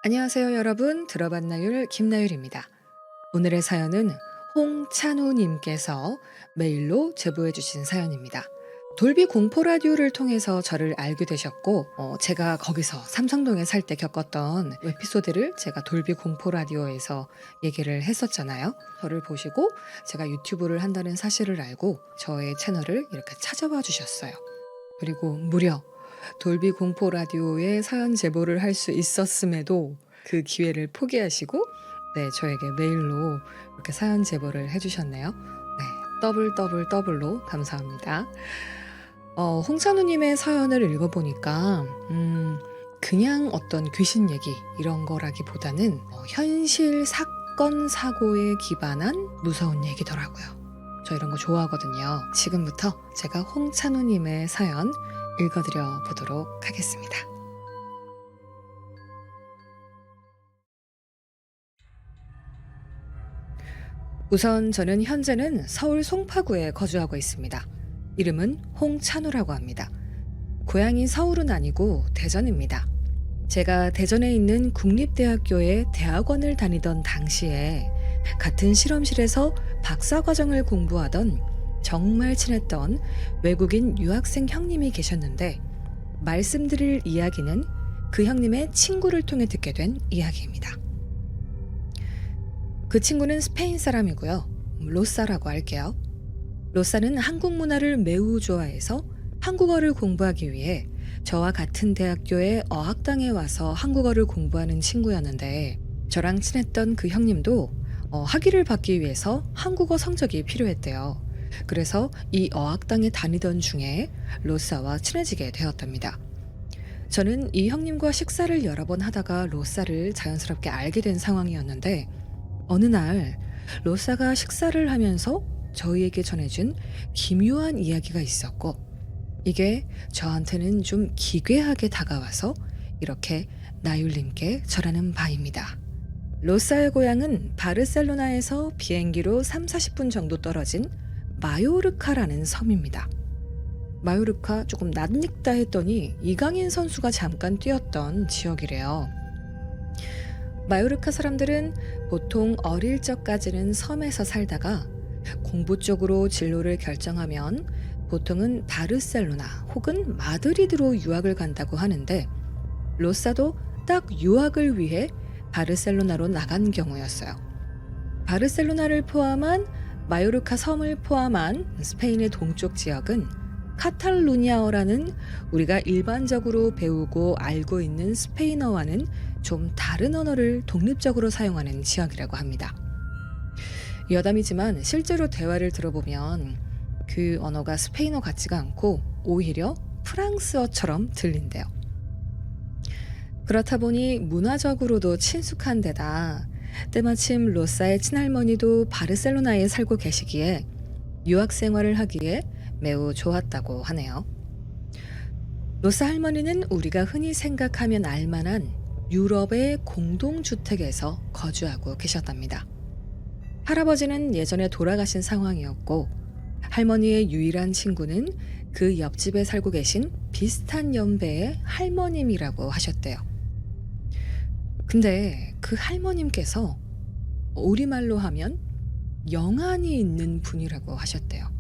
안녕하세요 여러분. 들어봤나율 김나율입니다. 오늘의 사연은 홍찬우님께서 메일로 제보해 주신 사연입니다. 돌비 공포 라디오를 통해서 저를 알게 되셨고 제가 거기서 삼성동에 살 때 겪었던 에피소드를 제가 돌비 공포 라디오에서 얘기를 했었잖아요. 저를 보시고 제가 유튜브를 한다는 사실을 알고 저의 채널을 이렇게 찾아와 주셨어요. 그리고 무려 돌비 공포 라디오에 사연 제보를 할 수 있었음에도 그 기회를 포기하시고 저에게 메일로 이렇게 사연 제보를 해주셨네요. 더블로 감사합니다. 홍찬우님의 사연을 읽어보니까 그냥 어떤 귀신 얘기 이런 거라기보다는 현실 사건 사고에 기반한 무서운 얘기더라고요. 저 이런 거 좋아하거든요. 지금부터 제가 홍찬우님의 사연 읽어드려 보도록 하겠습니다. 우선 저는 현재는 서울 송파구에 거주하고 있습니다. 이름은 홍찬우라고 합니다. 고향이 서울은 아니고 대전입니다. 제가 대전에 있는 국립대학교에 대학원을 다니던 당시에 같은 실험실에서 박사과정을 공부하던 정말 친했던 외국인 유학생 형님이 계셨는데 말씀드릴 이야기는 그 형님의 친구를 통해 듣게 된 이야기입니다. 그 친구는 스페인 사람이고요. 로사라고 할게요. 로사는 한국 문화를 매우 좋아해서 한국어를 공부하기 위해 저와 같은 대학교의 어학당에 와서 한국어를 공부하는 친구였는데 저랑 친했던 그 형님도 학위를 받기 위해서 한국어 성적이 필요했대요. 그래서 이 어학당에 다니던 중에 로사와 친해지게 되었답니다. 저는 이 형님과 식사를 여러 번 하다가 로사를 자연스럽게 알게 된 상황이었는데 어느 날 로사가 식사를 하면서 저희에게 전해준 기묘한 이야기가 있었고 이게 저한테는 좀 기괴하게 다가와서 이렇게 나율님께 전하는 바입니다. 로사의 고향은 바르셀로나에서 비행기로 3-40분 정도 떨어진 마요르카라는 섬입니다. 마요르카 조금 낯익다 했더니 이강인 선수가 잠깐 뛰었던 지역이래요. 마요르카 사람들은 보통 어릴 적까지는 섬에서 살다가 공부 쪽으로 진로를 결정하면 보통은 바르셀로나 혹은 마드리드로 유학을 간다고 하는데 로사도 딱 유학을 위해 바르셀로나로 나간 경우였어요. 바르셀로나를 포함한 마요르카 섬을 포함한 스페인의 동쪽 지역은 카탈루냐어라는 우리가 일반적으로 배우고 알고 있는 스페인어와는 좀 다른 언어를 독립적으로 사용하는 지역이라고 합니다. 여담이지만 실제로 대화를 들어보면 그 언어가 스페인어 같지가 않고 오히려 프랑스어처럼 들린대요. 그렇다 보니 문화적으로도 친숙한 데다 때마침 로사의 친할머니도 바르셀로나에 살고 계시기에 유학 생활을 하기에 매우 좋았다고 하네요. 로사 할머니는 우리가 흔히 생각하면 알만한 유럽의 공동주택에서 거주하고 계셨답니다. 할아버지는 예전에 돌아가신 상황이었고 할머니의 유일한 친구는 그 옆집에 살고 계신 비슷한 연배의 할머님이라고 하셨대요. 근데 그 할머님께서 우리말로 하면 영안이 있는 분이라고 하셨대요.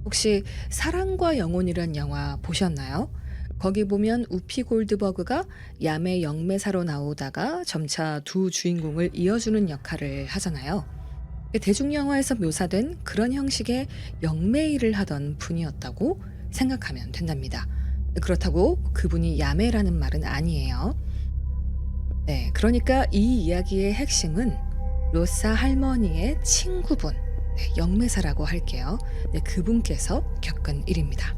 혹시 사랑과 영혼이란 영화 보셨나요? 거기 보면 우피 골드버그가 야매 영매사로 나오다가 점차 두 주인공을 이어주는 역할을 하잖아요. 대중영화에서 묘사된 그런 형식의 영매일을 하던 분이었다고 생각하면 된답니다. 그렇다고 그분이 야매라는 말은 아니에요. 그러니까 이 이야기의 핵심은 로사 할머니의 친구분, 영매사라고 할게요. 그분께서 겪은 일입니다.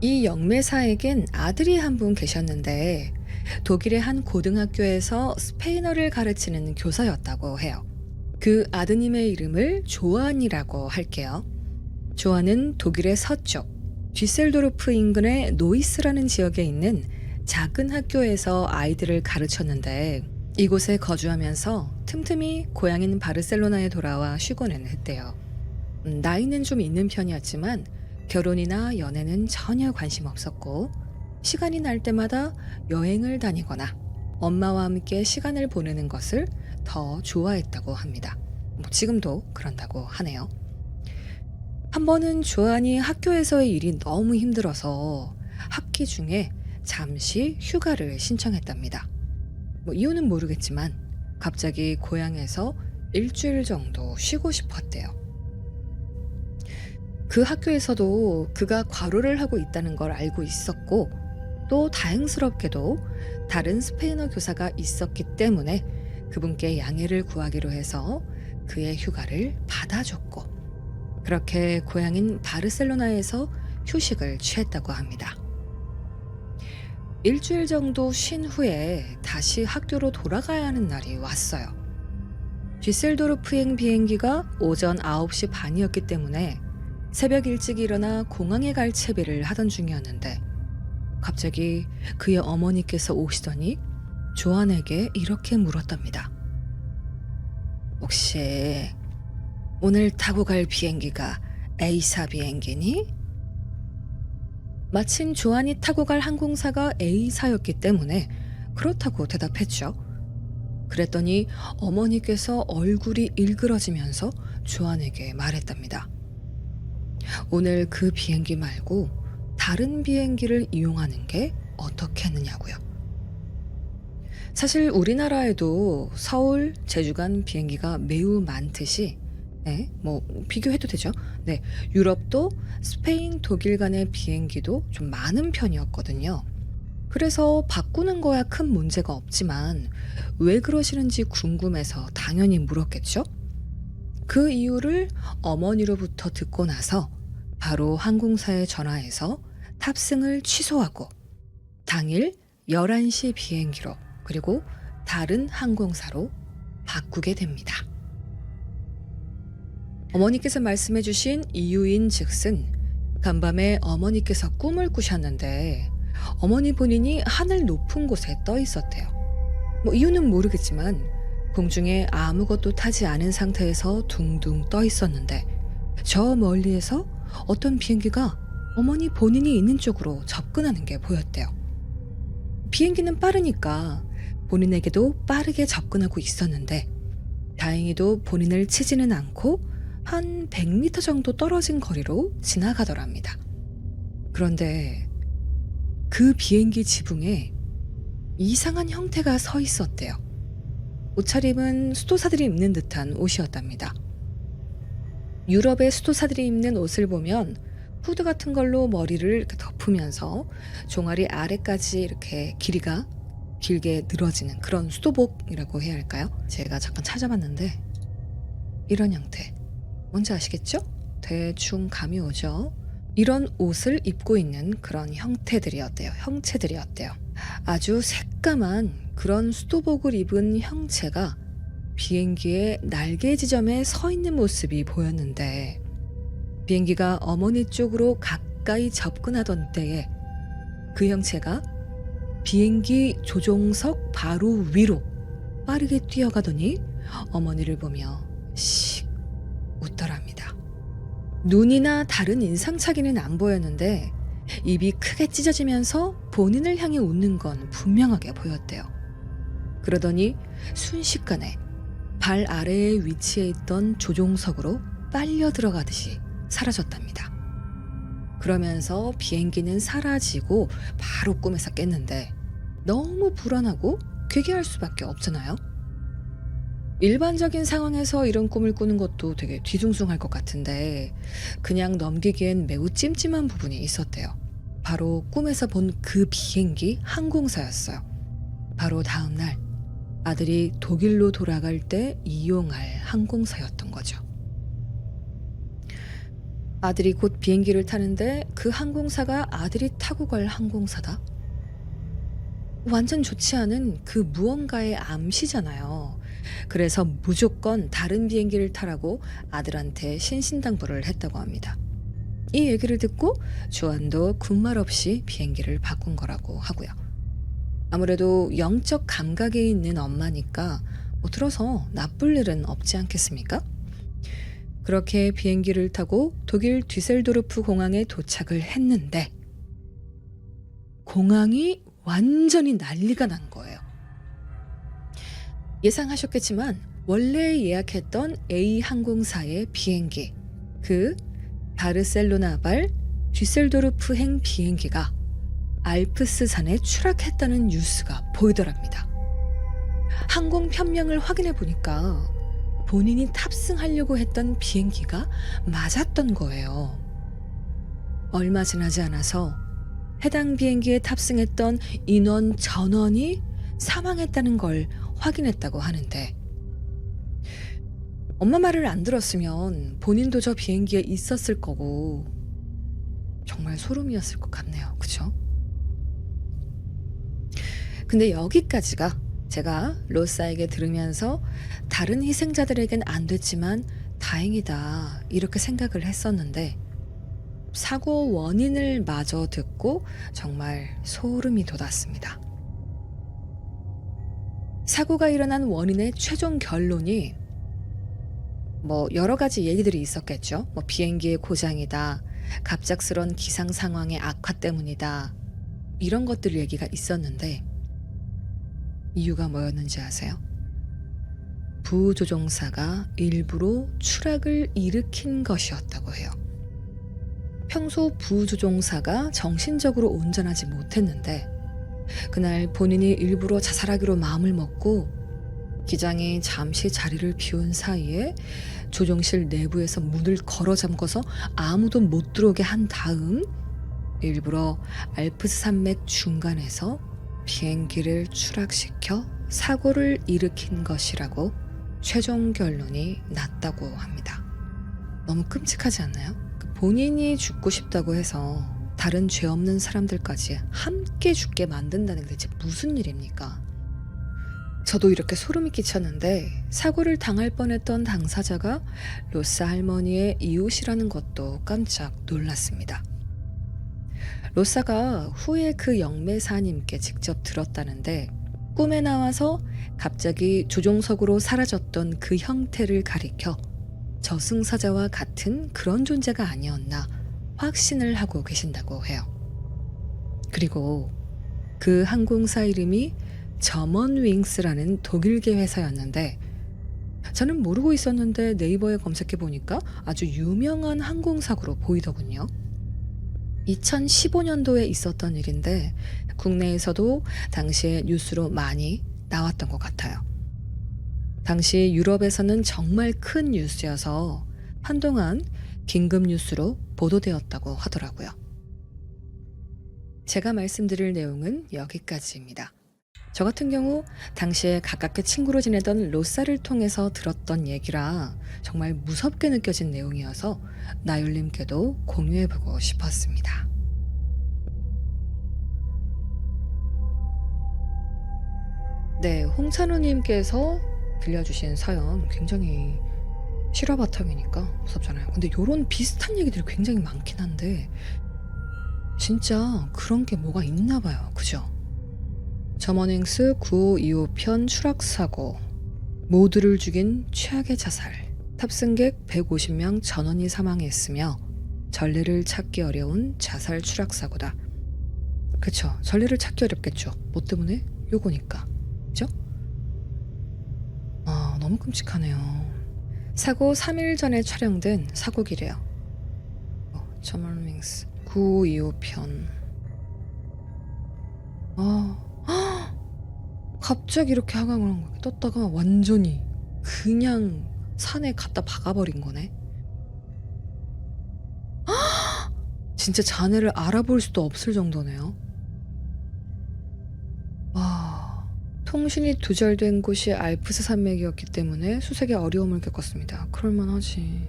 이 영매사에겐 아들이 한 분 계셨는데 독일의 한 고등학교에서 스페인어를 가르치는 교사였다고 해요. 그 아드님의 이름을 조안이라고 할게요. 조안은 독일의 서쪽 뒤셀도르프 인근의 노이스라는 지역에 있는 작은 학교에서 아이들을 가르쳤는데 이곳에 거주하면서 틈틈이 고향인 바르셀로나에 돌아와 쉬고는 했대요. 나이는 좀 있는 편이었지만 결혼이나 연애는 전혀 관심 없었고 시간이 날 때마다 여행을 다니거나 엄마와 함께 시간을 보내는 것을 더 좋아했다고 합니다. 지금도 그런다고 하네요. 한 번은 조안이 학교에서의 일이 너무 힘들어서 학기 중에 잠시 휴가를 신청했답니다. 이유는 모르겠지만 갑자기 고향에서 일주일 정도 쉬고 싶었대요. 그 학교에서도 그가 과로를 하고 있다는 걸 알고 있었고, 또 다행스럽게도 다른 스페인어 교사가 있었기 때문에 그분께 양해를 구하기로 해서 그의 휴가를 받아줬고, 그렇게 고향인 바르셀로나에서 휴식을 취했다고 합니다. 일주일 정도 쉰 후에 다시 학교로 돌아가야 하는 날이 왔어요. 뒤셀도르프행 비행기가 오전 9시 반이었기 때문에 새벽 일찍 일어나 공항에 갈 채비를 하던 중이었는데, 갑자기 그의 어머니께서 오시더니 조안에게 이렇게 물었답니다. 혹시 오늘 타고 갈 비행기가 A사 비행기니? 마침 조안이 타고 갈 항공사가 A사였기 때문에 그렇다고 대답했죠. 그랬더니 어머니께서 얼굴이 일그러지면서 조안에게 말했답니다. 오늘 그 비행기 말고 다른 비행기를 이용하는 게 어떻겠느냐고요. 사실 우리나라에도 서울, 제주 간 비행기가 매우 많듯이, 비교해도 되죠. 네, 유럽도 스페인, 독일 간의 비행기도 좀 많은 편이었거든요. 그래서 바꾸는 거야 큰 문제가 없지만 왜 그러시는지 궁금해서 당연히 물었겠죠. 그 이유를 어머니로부터 듣고 나서 바로 항공사에 전화해서 탑승을 취소하고 당일 11시 비행기로, 그리고 다른 항공사로 바꾸게 됩니다. 어머니께서 말씀해 주신 이유인 즉슨 간밤에 어머니께서 꿈을 꾸셨는데 어머니 본인이 하늘 높은 곳에 떠 있었대요. 이유는 모르겠지만 공중에 아무것도 타지 않은 상태에서 둥둥 떠 있었는데 저 멀리에서 어떤 비행기가 어머니 본인이 있는 쪽으로 접근하는 게 보였대요. 비행기는 빠르니까 본인에게도 빠르게 접근하고 있었는데 다행히도 본인을 치지는 않고 한 100m 정도 떨어진 거리로 지나가더랍니다. 그런데 그 비행기 지붕에 이상한 형태가 서 있었대요. 옷차림은 수도사들이 입는 듯한 옷이었답니다. 유럽의 수도사들이 입는 옷을 보면 후드 같은 걸로 머리를 이렇게 덮으면서 종아리 아래까지 이렇게 길이가 길게 늘어지는 그런 수도복이라고 해야 할까요? 제가 잠깐 찾아봤는데 이런 형태, 뭔지 아시겠죠? 대충 감이 오죠? 이런 옷을 입고 있는 그런 형체들이었대요. 아주 새까만 그런 수도복을 입은 형체가 비행기의 날개 지점에 서 있는 모습이 보였는데, 비행기가 어머니 쪽으로 가까이 접근하던 때에 그 형체가 비행기 조종석 바로 위로 빠르게 뛰어가더니 어머니를 보며 씩 웃더랍니다. 눈이나 다른 인상착의는 안 보였는데 입이 크게 찢어지면서 본인을 향해 웃는 건 분명하게 보였대요. 그러더니 순식간에 발 아래에 위치해 있던 조종석으로 빨려 들어가듯이 사라졌답니다. 그러면서 비행기는 사라지고 바로 꿈에서 깼는데 너무 불안하고 괴기할 수밖에 없잖아요. 일반적인 상황에서 이런 꿈을 꾸는 것도 되게 뒤숭숭할 것 같은데 그냥 넘기기엔 매우 찜찜한 부분이 있었대요. 바로 꿈에서 본 그 비행기 항공사였어요. 바로 다음날 아들이 독일로 돌아갈 때 이용할 항공사였던 거죠. 아들이 곧 비행기를 타는데 그 항공사가 아들이 타고 갈 항공사다? 완전 좋지 않은 그 무언가의 암시잖아요. 그래서 무조건 다른 비행기를 타라고 아들한테 신신당부를 했다고 합니다. 이 얘기를 듣고 조안도 군말 없이 비행기를 바꾼 거라고 하고요. 아무래도 영적 감각이 있는 엄마니까 들어서 나쁠 일은 없지 않겠습니까? 그렇게 비행기를 타고 독일 뒤셀도르프 공항에 도착을 했는데 공항이 완전히 난리가 난 거예요. 예상하셨겠지만 원래 예약했던 A 항공사의 비행기, 그 바르셀로나발 뒤셀도르프행 비행기가 알프스산에 추락했다는 뉴스가 보이더랍니다. 항공 편명을 확인해 보니까 본인이 탑승하려고 했던 비행기가 맞았던 거예요. 얼마 지나지 않아서 해당 비행기에 탑승했던 인원 전원이 사망했다는 걸 확인했다고 하는데, 엄마 말을 안 들었으면 본인도 저 비행기에 있었을 거고 정말 소름이었을 것 같네요. 그죠? 근데 여기까지가 제가 로사에게 들으면서 다른 희생자들에겐 안 됐지만 다행이다 이렇게 생각을 했었는데, 사고 원인을 마저 듣고 정말 소름이 돋았습니다. 사고가 일어난 원인의 최종 결론이 여러 가지 얘기들이 있었겠죠. 비행기의 고장이다, 갑작스런 기상 상황의 악화 때문이다, 이런 것들 얘기가 있었는데, 이유가 뭐였는지 아세요? 부조종사가 일부러 추락을 일으킨 것이었다고 해요. 평소 부조종사가 정신적으로 운전하지 못했는데 그날 본인이 일부러 자살하기로 마음을 먹고 기장이 잠시 자리를 비운 사이에 조종실 내부에서 문을 걸어 잠궈서 아무도 못 들어오게 한 다음 일부러 알프스 산맥 중간에서 비행기를 추락시켜 사고를 일으킨 것이라고 최종 결론이 났다고 합니다. 너무 끔찍하지 않나요? 본인이 죽고 싶다고 해서 다른 죄 없는 사람들까지 함께 죽게 만든다는 게 대체 무슨 일입니까? 저도 이렇게 소름이 끼쳤는데, 사고를 당할 뻔했던 당사자가 로사 할머니의 이웃이라는 것도 깜짝 놀랐습니다. 로사가 후에 그 영매사님께 직접 들었다는데, 꿈에 나와서 갑자기 조종석으로 사라졌던 그 형태를 가리켜 저승사자와 같은 그런 존재가 아니었나 확신을 하고 계신다고 해요. 그리고 그 항공사 이름이 저먼윙스라는 독일계 회사였는데, 저는 모르고 있었는데 네이버에 검색해 보니까 아주 유명한 항공사고로 보이더군요. 2015년도에 있었던 일인데 국내에서도 당시에 뉴스로 많이 나왔던 것 같아요. 당시 유럽에서는 정말 큰 뉴스여서 한동안 긴급 뉴스로 보도되었다고 하더라고요. 제가 말씀드릴 내용은 여기까지입니다. 저 같은 경우 당시에 가깝게 친구로 지내던 로사를 통해서 들었던 얘기라 정말 무섭게 느껴진 내용이어서 나율님께도 공유해보고 싶었습니다. 네, 홍찬우님께서 들려주신 사연 굉장히 실화 바탕이니까 무섭잖아요. 근데 요런 비슷한 얘기들이 굉장히 많긴 한데 진짜 그런 게 뭐가 있나 봐요. 그죠? 저머닝스 9525편 추락사고, 모두를 죽인 최악의 자살, 탑승객 150명 전원이 사망했으며 전례를 찾기 어려운 자살 추락사고다. 그쵸, 전례를 찾기 어렵겠죠. 뭐 때문에? 요거니까. 그죠? 너무 끔찍하네요. 사고 3일 전에 촬영된 사고기래요. 저머닝스 9525편. 갑자기 이렇게 하강을 한 거야. 떴다가 완전히 그냥 산에 갖다 박아버린 거네. 진짜 자네를 알아볼 수도 없을 정도네요. 통신이 두절된 곳이 알프스 산맥이었기 때문에 수색에 어려움을 겪었습니다. 그럴만하지.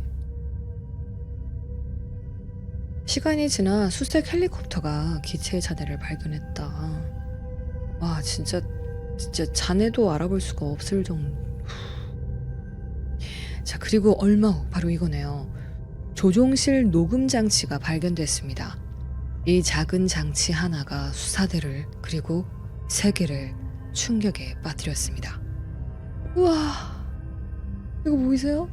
시간이 지나 수색 헬리콥터가 기체의 자네를 발견했다. 와, 진짜 자네도 알아볼 수가 없을 정도. 자, 그리고 얼마 후 바로 이거네요. 조종실 녹음 장치가 발견됐습니다. 이 작은 장치 하나가 수사대를 그리고 세계를 충격에 빠뜨렸습니다. 우와, 이거 보이세요?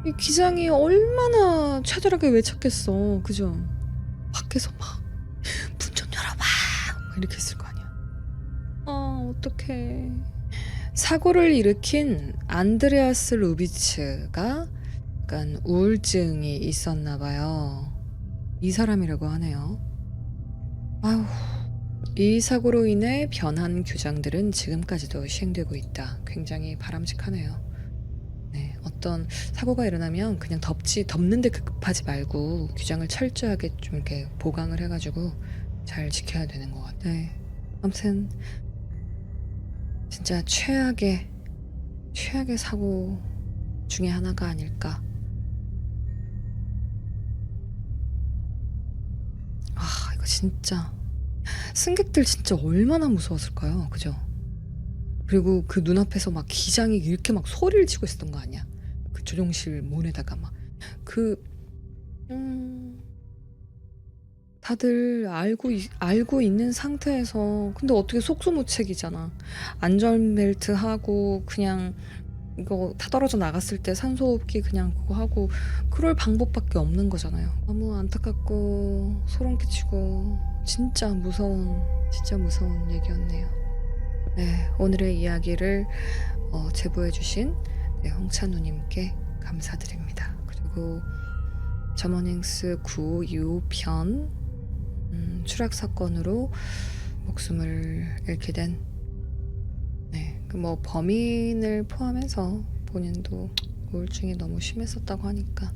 이 기장이 얼마나 처절하게 외쳤겠어. 그죠? 밖에서 막 문 좀 열어봐 막 이렇게 했을 거 아니야. 아 어떡해. 사고를 일으킨 안드레아스 루비츠가 약간 우울증이 있었나 봐요. 이 사람이라고 하네요. 아휴. 이 사고로 인해 변한 규정들은 지금까지도 시행되고 있다. 굉장히 바람직하네요. 네, 어떤 사고가 일어나면 그냥 덮는데 급하지 말고 규정을 철저하게 좀 이렇게 보강을 해가지고 잘 지켜야 되는 것 같아요. 네, 아무튼 진짜 최악의 사고 중에 하나가 아닐까. 아, 이거 진짜 승객들 진짜 얼마나 무서웠을까요? 그죠? 그리고 그 눈앞에서 막 기장이 이렇게 막 소리를 치고 있었던 거 아니야? 그 조종실 문에다가 막 그 다들 알고 있는 상태에서 근데 어떻게 속수무책이잖아. 안전벨트 하고 그냥 이거 다 떨어져 나갔을 때 산소호흡기 그냥 그거 하고 그럴 방법밖에 없는 거잖아요. 너무 안타깝고 소름 끼치고 진짜 무서운 얘기였네요. 네, 오늘의 이야기를 제보해주신 홍찬우님께 감사드립니다. 그리고 점원행스 9유편 추락 사건으로 목숨을 잃게 된 그 뭐 범인을 포함해서 본인도 우울증이 너무 심했었다고 하니까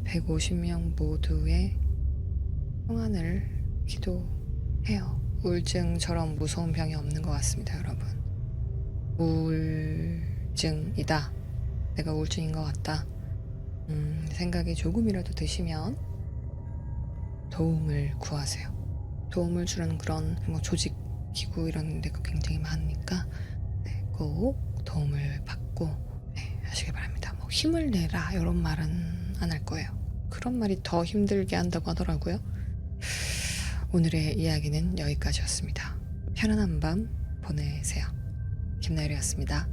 150명 모두의 평안을 기도해요. 우울증처럼 무서운 병이 없는 것 같습니다, 여러분. 우울증이다. 내가 우울증인 것 같다. 생각이 조금이라도 드시면 도움을 구하세요. 도움을 주는 그런 뭐 조직, 기구 이런 데가 굉장히 많으니까 꼭 도움을 받고 하시길 바랍니다. 뭐 힘을 내라 이런 말은 안 할 거예요. 그런 말이 더 힘들게 한다고 하더라고요. 오늘의 이야기는 여기까지였습니다. 편안한 밤 보내세요. 김나율이었습니다.